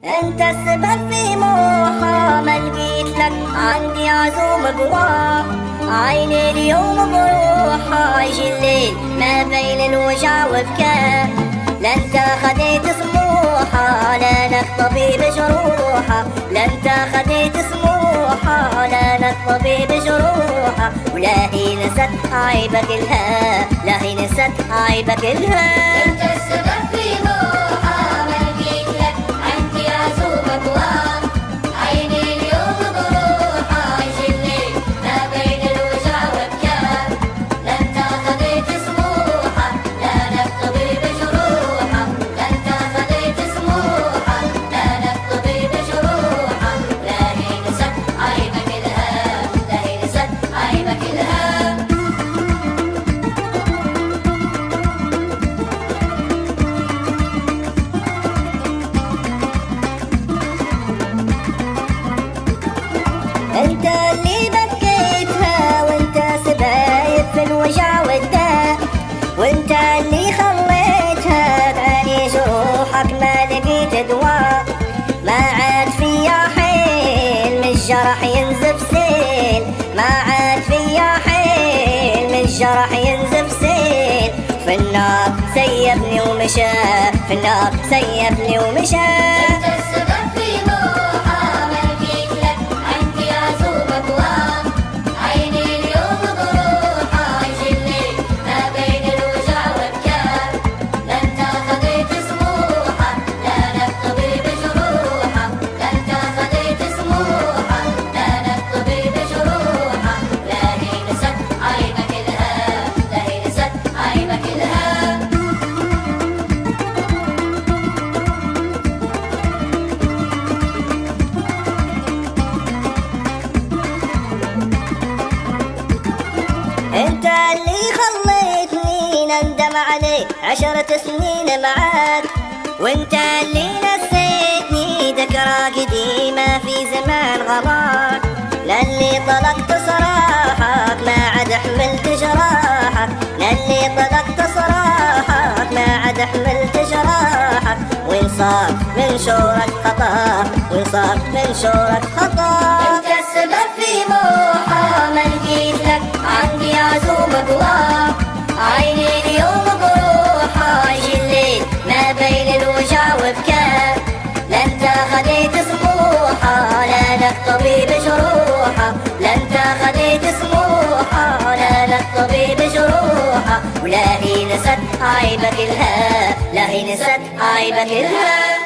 انت السبب في موحى، ما لقيت لك عندي عزوم قواه. عيني اليوم بروحها، يجي الليل ما بين الوجع وبكاء. لا انت خديت سموحة، لا لك طبيب جروحة. لا انت خديت سموحة، لا لك طبيب جروحة. ولا هي نست عيبك الها، لا هي نست عيبك الها. انت السبب في موحى، ما لقيت لك عندي عزوم قواه. عيني اليوم بروحها، يجي الليل ما بين الوجع وبكاء. لا انت خديت سموحة، لا لك طبيب جروحة. لا انت خديت سموحة، لا لك طبيب جروحة. لا هي نست عيبك الها، لا هي نست عيبك الها. انت اللي بكيتها، وانت سبايب في الوجع والداء. وانت اللي خليتها تعاني جروحك، ما لقيت دواء. ما عاد فيا حيل من الجرح ينزف سيل. ما عاد فيا حيل من الجرح ينزف سيل. في النار سيبني ومشى، في النار سيبني ومشى. انت السبب في موحى، ما لقيت لك عندي عزوم قواه. عيني اليوم بروحها، يجي الليل ما بين الوجع وبكاء. لا انت خديت سموحة، لا لك طبيب جروحة. لا انت خديت سموحة، لا لك طبيب جروحة. لا هي نست عيبك الها، لا هي نست عيبك الها. انت اللي خليتني نندم عليك 10 سنين معاك. وانت اللي نسيتني ذكرى قديمة في زمان غراك. للي طلقت صراحك، ما عاد حملت جراحك. للي طلقت صراحك، ما عاد حملت جراحك. وين صار من شورك خطا، وين صار من شورك خطا. انت السبب في موحى، ما لقيت لك عندي عزوم قواه. عيني اليوم بروحها، يجي الليل ما بين الوجع وبكاء. لا انت خديت سموحة، لا لك طبيب جروحة. لا انت خديت سموحة، لا لك طبيب جروحة. ولا هي نست عيبك الها، لا هي نست عيبك الها.